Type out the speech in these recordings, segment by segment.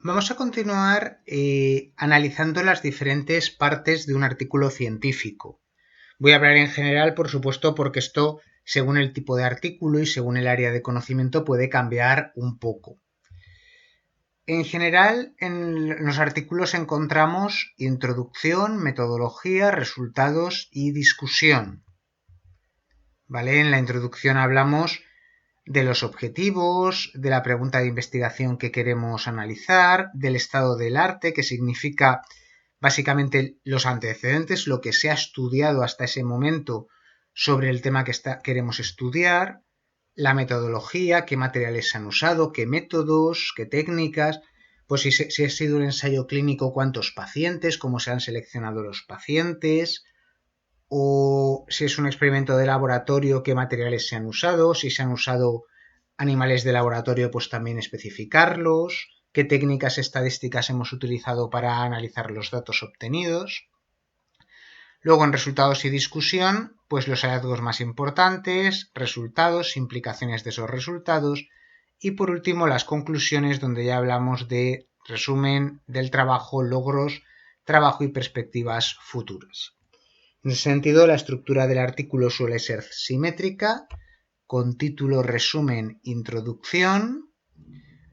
Vamos a continuar analizando las diferentes partes de un artículo científico. Voy a hablar en general, por supuesto, porque esto, según el tipo de artículo y según el área de conocimiento, puede cambiar un poco. En general, en los artículos encontramos introducción, metodología, resultados y discusión. ¿Vale? En la introducción hablamos de los objetivos, de la pregunta de investigación que queremos analizar, del estado del arte, que significa básicamente los antecedentes, lo que se ha estudiado hasta ese momento sobre el tema que queremos estudiar, la metodología, qué materiales se han usado, qué métodos, qué técnicas, pues si ha sido un ensayo clínico, cuántos pacientes, cómo se han seleccionado los pacientes, o si es un experimento de laboratorio, qué materiales se han usado, si se han usado animales de laboratorio, pues también especificarlos, qué técnicas estadísticas hemos utilizado para analizar los datos obtenidos. Luego, en resultados y discusión, pues los hallazgos más importantes, resultados, implicaciones de esos resultados y por último las conclusiones, donde ya hablamos de resumen del trabajo, logros, trabajo y perspectivas futuras. En ese sentido, la estructura del artículo suele ser simétrica, con título, resumen, introducción,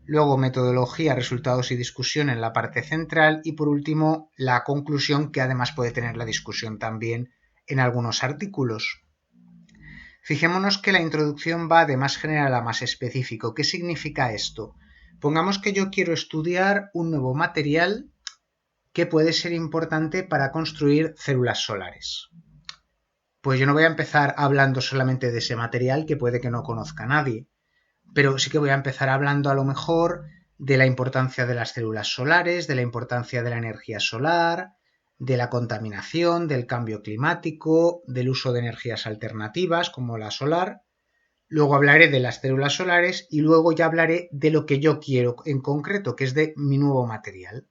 luego metodología, resultados y discusión en la parte central y por último la conclusión, que además puede tener la discusión también en algunos artículos. Fijémonos que la introducción va de más general a más específico. ¿Qué significa esto? Pongamos que yo quiero estudiar un nuevo material que puede ser importante para construir células solares. Pues yo no voy a empezar hablando solamente de ese material que puede que no conozca nadie, pero sí que voy a empezar hablando a lo mejor de la importancia de las células solares, de la importancia de la energía solar, de la contaminación, del cambio climático, del uso de energías alternativas como la solar. Luego hablaré de las células solares y luego ya hablaré de lo que yo quiero en concreto, que es de mi nuevo material.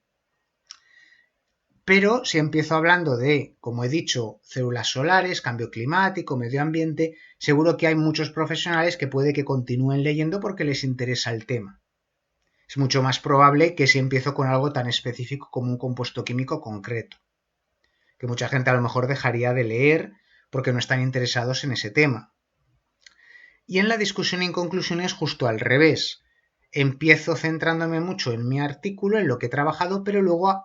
Pero si empiezo hablando de, como he dicho, células solares, cambio climático, medio ambiente, seguro que hay muchos profesionales que puede que continúen leyendo porque les interesa el tema. Es mucho más probable que si empiezo con algo tan específico como un compuesto químico concreto, que mucha gente a lo mejor dejaría de leer porque no están interesados en ese tema. Y en la discusión y conclusión es justo al revés. Empiezo centrándome mucho en mi artículo, en lo que he trabajado, pero luego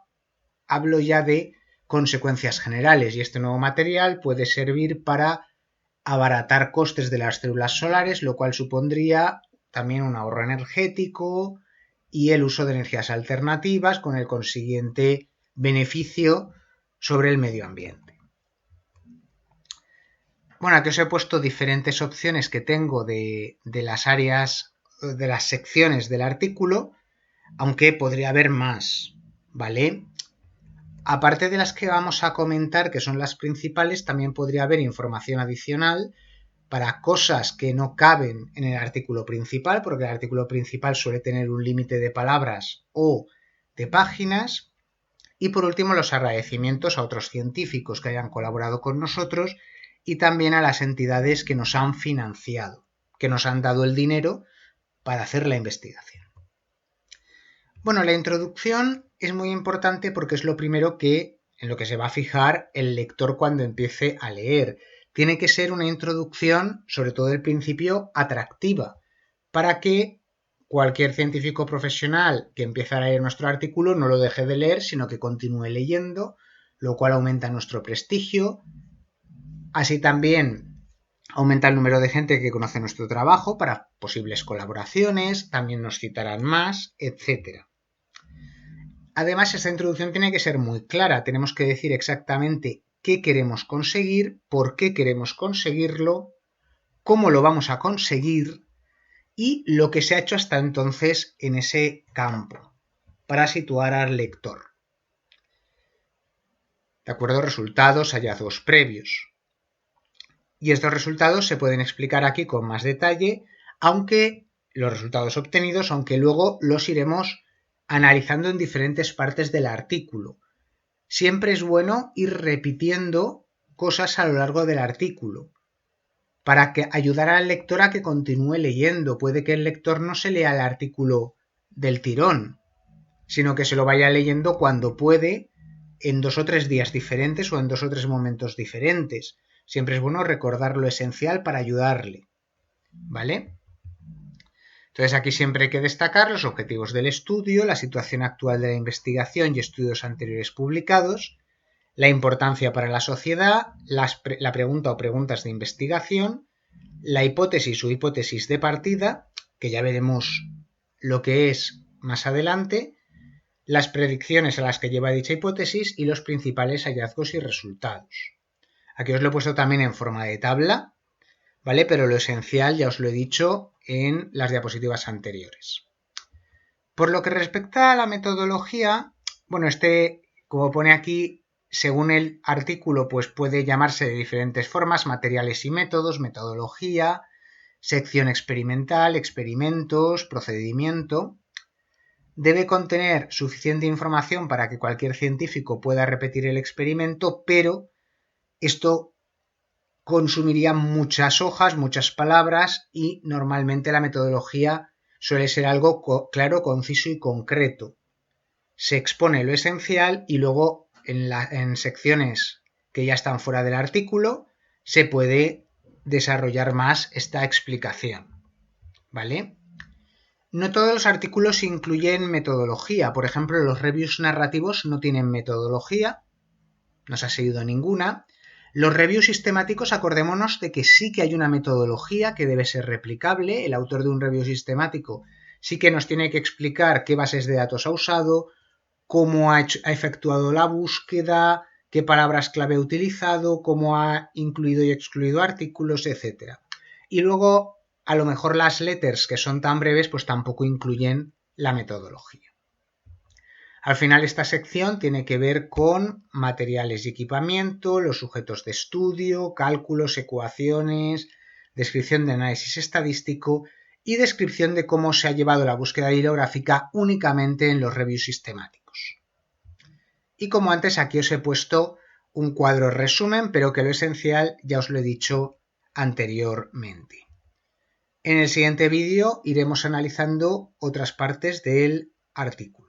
hablo ya de consecuencias generales y este nuevo material puede servir para abaratar costes de las células solares, lo cual supondría también un ahorro energético y el uso de energías alternativas con el consiguiente beneficio sobre el medio ambiente. Bueno, aquí os he puesto diferentes opciones que tengo de las áreas, de las secciones del artículo, aunque podría haber más, ¿vale? Aparte de las que vamos a comentar, que son las principales, también podría haber información adicional para cosas que no caben en el artículo principal, porque el artículo principal suele tener un límite de palabras o de páginas. Y por último, los agradecimientos a otros científicos que hayan colaborado con nosotros y también a las entidades que nos han financiado, que nos han dado el dinero para hacer la investigación. Bueno, la introducción es muy importante porque es lo primero en lo que se va a fijar el lector cuando empiece a leer. Tiene que ser una introducción, sobre todo al principio, atractiva, para que cualquier científico profesional que empiece a leer nuestro artículo no lo deje de leer, sino que continúe leyendo, lo cual aumenta nuestro prestigio. Así también aumenta el número de gente que conoce nuestro trabajo para posibles colaboraciones, también nos citarán más, etc. Además, esta introducción tiene que ser muy clara. Tenemos que decir exactamente qué queremos conseguir, por qué queremos conseguirlo, cómo lo vamos a conseguir y lo que se ha hecho hasta entonces en ese campo, para situar al lector. ¿De acuerdo? Resultados, hallazgos previos. Y estos resultados se pueden explicar aquí con más detalle, aunque los resultados obtenidos, aunque luego los iremos analizando en diferentes partes del artículo. Siempre es bueno ir repitiendo cosas a lo largo del artículo para ayudar al lector a que continúe leyendo. Puede que el lector no se lea el artículo del tirón, sino que se lo vaya leyendo cuando puede, en 2 o 3 días diferentes o en 2 o 3 momentos diferentes. Siempre es bueno recordar lo esencial para ayudarle, ¿vale? Entonces aquí siempre hay que destacar los objetivos del estudio, la situación actual de la investigación y estudios anteriores publicados, la importancia para la sociedad, la pregunta o preguntas de investigación, la hipótesis o hipótesis de partida, que ya veremos lo que es más adelante, las predicciones a las que lleva dicha hipótesis y los principales hallazgos y resultados. Aquí os lo he puesto también en forma de tabla, ¿vale? Pero lo esencial ya os lo he dicho en las diapositivas anteriores. Por lo que respecta a la metodología, bueno, como pone aquí, según el artículo, pues puede llamarse de diferentes formas: materiales y métodos, metodología, sección experimental, experimentos, procedimiento. Debe contener suficiente información para que cualquier científico pueda repetir el experimento, pero esto consumiría muchas hojas, muchas palabras, y normalmente la metodología suele ser algo claro, conciso y concreto. Se expone lo esencial y luego en secciones que ya están fuera del artículo se puede desarrollar más esta explicación, ¿vale? No todos los artículos incluyen metodología. Por ejemplo, los reviews narrativos no tienen metodología, no se ha seguido ninguna. Los reviews sistemáticos, acordémonos de que sí que hay una metodología que debe ser replicable. El autor de un review sistemático sí que nos tiene que explicar qué bases de datos ha usado, cómo ha efectuado la búsqueda, qué palabras clave ha utilizado, cómo ha incluido y excluido artículos, etc. Y luego, a lo mejor las letters, que son tan breves, pues tampoco incluyen la metodología. Al final, esta sección tiene que ver con materiales y equipamiento, los sujetos de estudio, cálculos, ecuaciones, descripción de análisis estadístico y descripción de cómo se ha llevado la búsqueda bibliográfica únicamente en los reviews sistemáticos. Y como antes, aquí os he puesto un cuadro resumen, pero que lo esencial ya os lo he dicho anteriormente. En el siguiente vídeo iremos analizando otras partes del artículo.